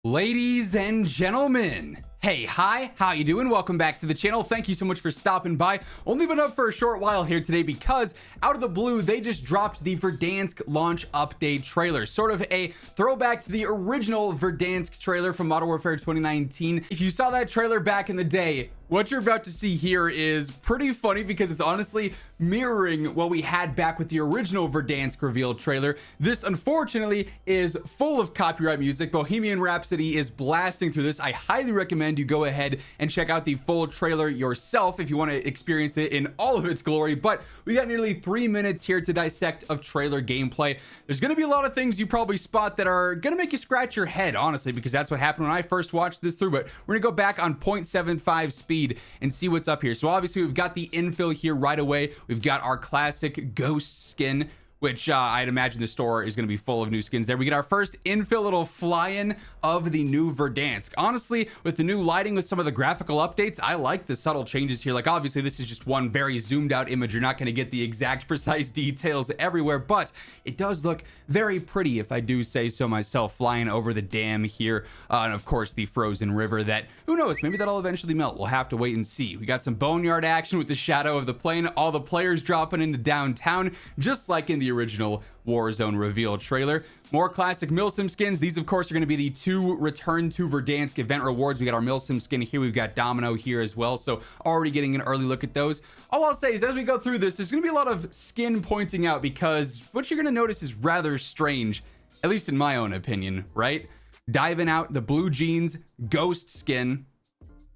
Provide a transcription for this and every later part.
Ladies and gentlemen, hey, hi, how you doing? Welcome back to the channel. Thank you so much for stopping by. Only been up for a short while here today because out of the blue, they just dropped the Verdansk Launch update trailer. Sort of a throwback to the original Verdansk trailer from Modern Warfare 2019. If you saw that trailer back in the day, what you're about to see here is pretty funny because it's honestly mirroring what we had back with the original Verdansk reveal trailer. This, unfortunately, is full of copyright music. Bohemian Rhapsody is blasting through this. I highly recommend you go ahead and check out the full trailer yourself if you want to experience it in all of its glory. But we got nearly 3 minutes here to dissect of trailer gameplay. There's going to be a lot of things you probably spot that are going to make you scratch your head, honestly, because that's what happened when I first watched this through. But we're going to go back on 0.75 speed and see what's up here. So obviously we've got the infill here right away. We've got our classic ghost skin, which I'd imagine the store is going to be full of new skins there. We get our first infill little fly-in of the new Verdansk. Honestly, with the new lighting, with some of the graphical updates, I like the subtle changes here. Like, obviously, this is just one very zoomed out image. You're not going to get the exact precise details everywhere, but it does look very pretty, if I do say so myself, flying over the dam here. And of course, the frozen river that, who knows, maybe that'll eventually melt. We'll have to wait and see. We got some boneyard action with the shadow of the plane. All the players dropping into downtown, just like in the original Warzone reveal trailer. More classic Milsim skins. These, of course, are going to be the two Return to Verdansk event rewards. We got our Milsim skin here. We've got Domino here as well. So already getting an early look at those. All I'll say is as we go through this, there's going to be a lot of skin pointing out because what you're going to notice is rather strange, at least in my own opinion, right? Diving out the blue jeans, ghost skin.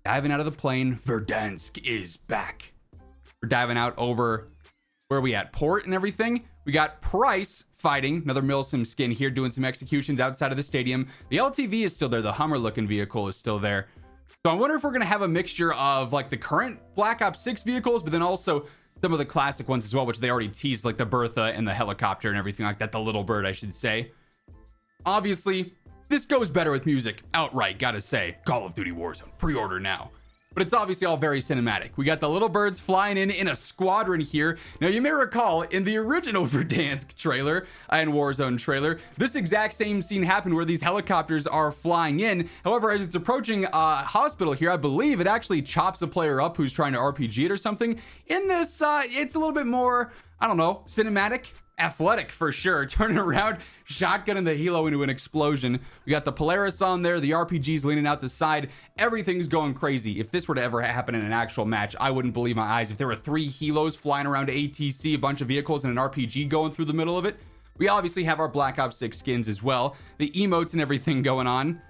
Diving out of the plane, Verdansk is back. We're diving out over, where are we at? Port and everything. We got Price fighting, another Milsim skin here, doing some executions outside of the stadium. The LTV is still there. The Hummer looking vehicle is still there. So I wonder if we're going to have a mixture of like the current Black Ops 6 vehicles, but then also some of the classic ones as well, which they already teased, like the Bertha and the helicopter and everything like that. The little bird, I should say. Obviously, this goes better with music outright, gotta say. Call of Duty Warzone, pre-order now. But it's obviously all very cinematic. We got the little birds flying in a squadron here. Now, you may recall in the original Verdansk trailer and Warzone trailer, this exact same scene happened where these helicopters are flying in. However, as it's approaching a hospital here, I believe it actually chops a player up who's trying to RPG it or something. In this, it's a little bit more, I don't know, cinematic. Athletic for sure. Turning around, shotgunning the helo into an explosion. We got the Polaris on there, the RPGs leaning out the side. Everything's going crazy. If this were to ever happen in an actual match, I wouldn't believe my eyes. If there were 3 helos flying around ATC, a bunch of vehicles, and an RPG going through the middle of it. We obviously have our Black Ops 6 skins as well. The emotes and everything going on.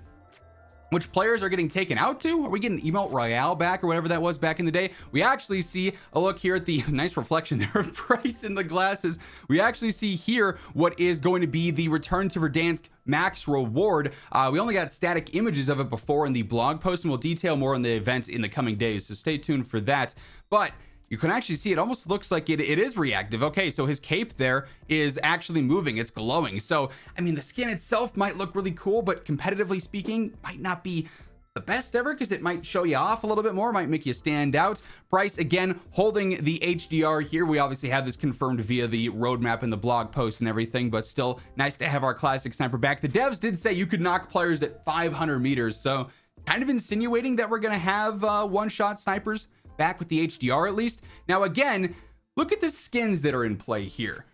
Which players are getting taken out to? Are we getting Emote Royale back or whatever that was back in the day? We actually see a look here at the nice reflection there of Price in the glasses. We actually see here what is going to be the Return to Verdansk max reward. We only got static images of it before in the blog post, and we'll detail more on the event in the coming days, so stay tuned for that. But you can actually see it almost looks like it is reactive. Okay, so his cape there is actually moving. It's glowing. So, I mean, the skin itself might look really cool, but competitively speaking, might not be the best ever because it might show you off a little bit more, might make you stand out. Price, again, holding the HDR here. We obviously have this confirmed via the roadmap and the blog post and everything, but still nice to have our classic sniper back. The devs did say you could knock players at 500 meters, so kind of insinuating that we're going to have one-shot snipers back with the HDR at least. Now again, look at the skins that are in play here.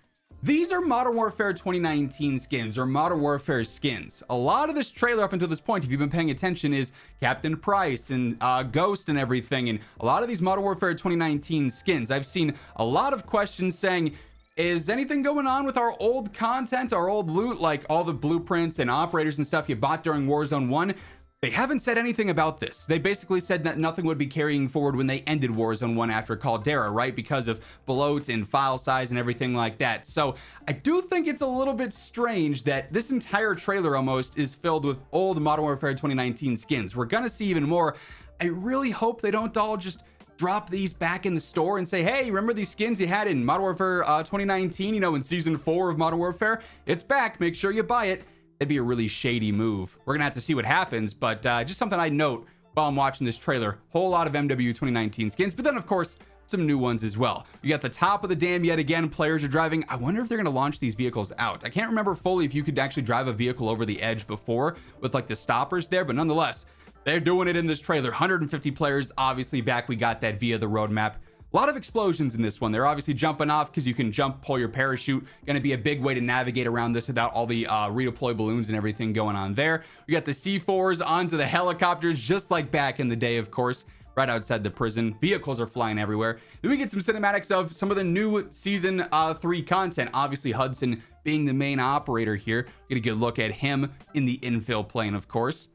These are Modern Warfare 2019 skins or Modern Warfare skins. A lot of this trailer up until this point, if you've been paying attention, is Captain Price and Ghost and everything, and a lot of these Modern Warfare 2019 skins. I've seen a lot of questions saying, is anything going on with our old content, our old loot, like all the blueprints and operators and stuff you bought during Warzone 1? They haven't said anything about this. They basically said that nothing would be carrying forward when they ended Warzone 1 after Caldera, right? Because of bloat and file size and everything like that. So I do think it's a little bit strange that this entire trailer almost is filled with old Modern Warfare 2019 skins. We're gonna see even more. I really hope they don't all just drop these back in the store and say, hey, remember these skins you had in Modern Warfare 2019, you know, in season 4 of Modern Warfare? It's back, make sure you buy it. That'd be a really shady move. We're gonna have to see what happens, but just something I'd note while I'm watching this trailer. Whole lot of MW 2019 skins, but then of course, some new ones as well. We got the top of the dam yet again. Players are driving. I wonder if they're going to launch these vehicles out. I can't remember fully if you could actually drive a vehicle over the edge before with like the stoppers there, but nonetheless, they're doing it in this trailer. 150 players obviously back. We got that via the roadmap. A lot of explosions in this one. They're obviously jumping off because you can jump, pull your parachute. Going to be a big way to navigate around this without all the redeploy balloons and everything going on there. We got the C4s onto the helicopters, just like back in the day, of course, right outside the prison. Vehicles are flying everywhere. Then we get some cinematics of some of the new season 3 content. Obviously, Hudson being the main operator here. Get a good look at him in the infill plane, of course.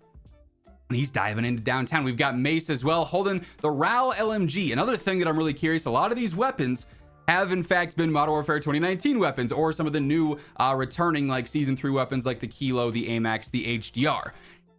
And he's diving into downtown. We've got Mace as well, holding the RAL LMG. Another thing that I'm really curious, a lot of these weapons have in fact been Modern Warfare 2019 weapons, or some of the new returning like season 3 weapons like the Kilo, the AMAX, the HDR.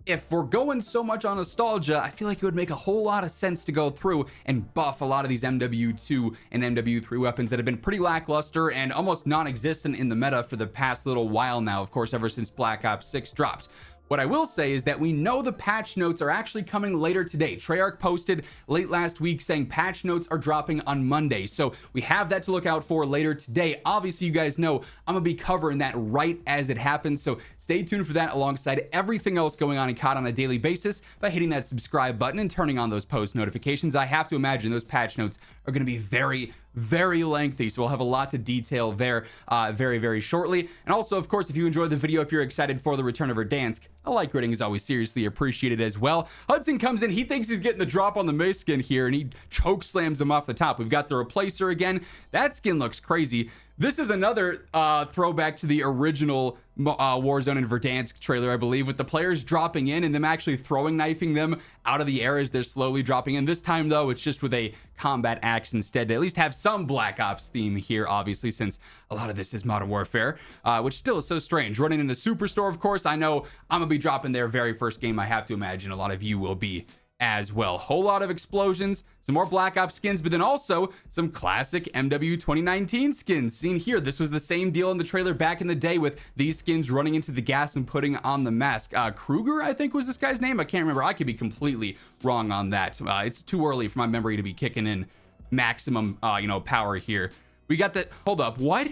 If we're going so much on nostalgia, I feel like it would make a whole lot of sense to go through and buff a lot of these MW2 and MW3 weapons that have been pretty lackluster and almost non-existent in the meta for the past little while now, of course, ever since Black Ops 6 dropped. What I will say is that we know the patch notes are actually coming later today. Treyarch posted late last week saying patch notes are dropping on Monday. So we have that to look out for later today. Obviously, you guys know I'm gonna be covering that right as it happens. So stay tuned for that alongside everything else going on in COD on a daily basis by hitting that subscribe button and turning on those post notifications. I have to imagine those patch notes are gonna be very lengthy, so we'll have a lot to detail there very shortly. And also, of course, if you enjoyed the video, if you're excited for the return of Verdansk, a like rating is always seriously appreciated as well. Hudson comes in, he thinks he's getting the drop on the Mace skin here, and he choke slams him off the top. We've got the replacer again. That skin looks crazy. This is another throwback to the original Warzone and Verdansk trailer, I believe, with the players dropping in and them actually throwing knifing them out of the air as they're slowly dropping in. This time, though, it's just with a combat axe instead to at least have some Black Ops theme here, obviously, since a lot of this is Modern Warfare, which still is so strange. Running in the Superstore, of course, I know I'm going to be dropping their very first game. I have to imagine a lot of you will be as well. Whole lot of explosions, some more Black Ops skins, but then also some classic MW 2019 skins seen here. This was the same deal in the trailer back in the day with these skins running into the gas and putting on the mask. Kruger, I think was this guy's name. I can't remember. I could be completely wrong on that. It's too early for my memory to be kicking in maximum, power here. We got the, hold up, what?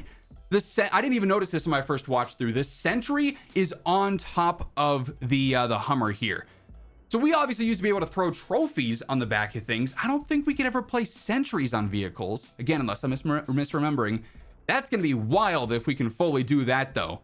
I didn't even notice this in my first watch through. This sentry is on top of the Hummer here. So we obviously used to be able to throw trophies on the back of things. I don't think we could ever place sentries on vehicles. Again, unless I'm misremembering. That's going to be wild if we can fully do that, though.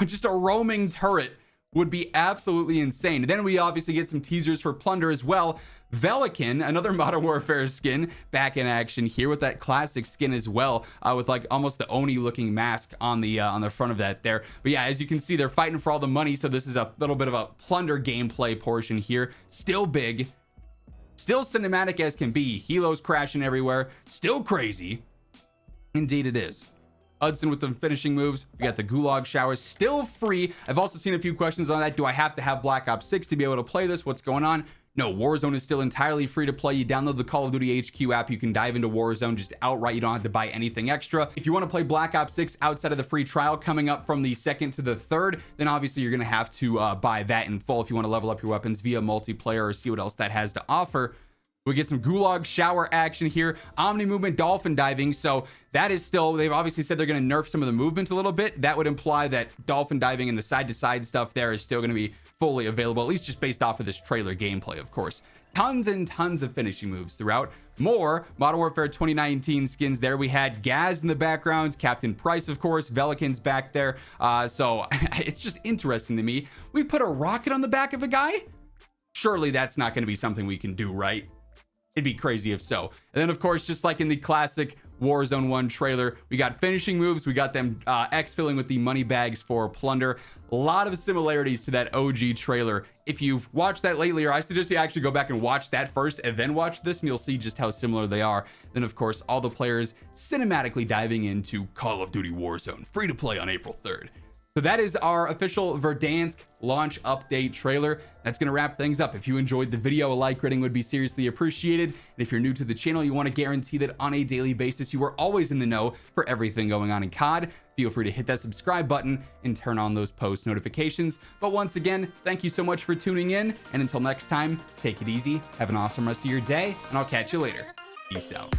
Just a roaming turret would be absolutely insane. Then we obviously get some teasers for Plunder as well. Velikan, another Modern Warfare skin, back in action here with that classic skin as well, with like almost the Oni looking mask on the front of that there. But yeah, as you can see, they're fighting for all the money, so this is a little bit of a Plunder gameplay portion here. Still big, still cinematic as can be. Helos crashing everywhere, still crazy. Indeed it is. Hudson with the finishing moves. We got the Gulag showers still free. I've also seen a few questions on that. Do I have to have Black Ops 6 to be able to play this? What's going on? No, Warzone is still entirely free to play. You download the Call of Duty HQ app. You can dive into Warzone just outright. You don't have to buy anything extra. If you want to play Black Ops 6 outside of the free trial coming up from the 2nd to the 3rd, then obviously you're going to have to buy that in full if you want to level up your weapons via multiplayer or see what else that has to offer. We get some Gulag shower action here. Omni movement, dolphin diving. So that is still, they've obviously said they're going to nerf some of the movement a little bit. That would imply that dolphin diving and the side to side stuff there is still going to be fully available, at least just based off of this trailer gameplay, of course. Tons and tons of finishing moves throughout. More Modern Warfare 2019 skins there. We had Gaz in the backgrounds, Captain Price, of course, Velikan's back there. So it's just interesting to me. We put a rocket on the back of a guy? Surely that's not going to be something we can do, right? It'd be crazy if so. And then, of course, just like in the classic Warzone 1 trailer, we got finishing moves. We got them exfilling with the money bags for Plunder. A lot of similarities to that OG trailer. If you've watched that lately, or I suggest you actually go back and watch that first and then watch this, and you'll see just how similar they are. Then, of course, all the players cinematically diving into Call of Duty Warzone, free to play on April 3rd. So that is our official Verdansk launch update trailer. That's going to wrap things up. If you enjoyed the video, a like rating would be seriously appreciated. And if you're new to the channel, you want to guarantee that on a daily basis, you are always in the know for everything going on in COD, feel free to hit that subscribe button and turn on those post notifications. But once again, thank you so much for tuning in. And until next time, take it easy, have an awesome rest of your day, and I'll catch you later. Peace out.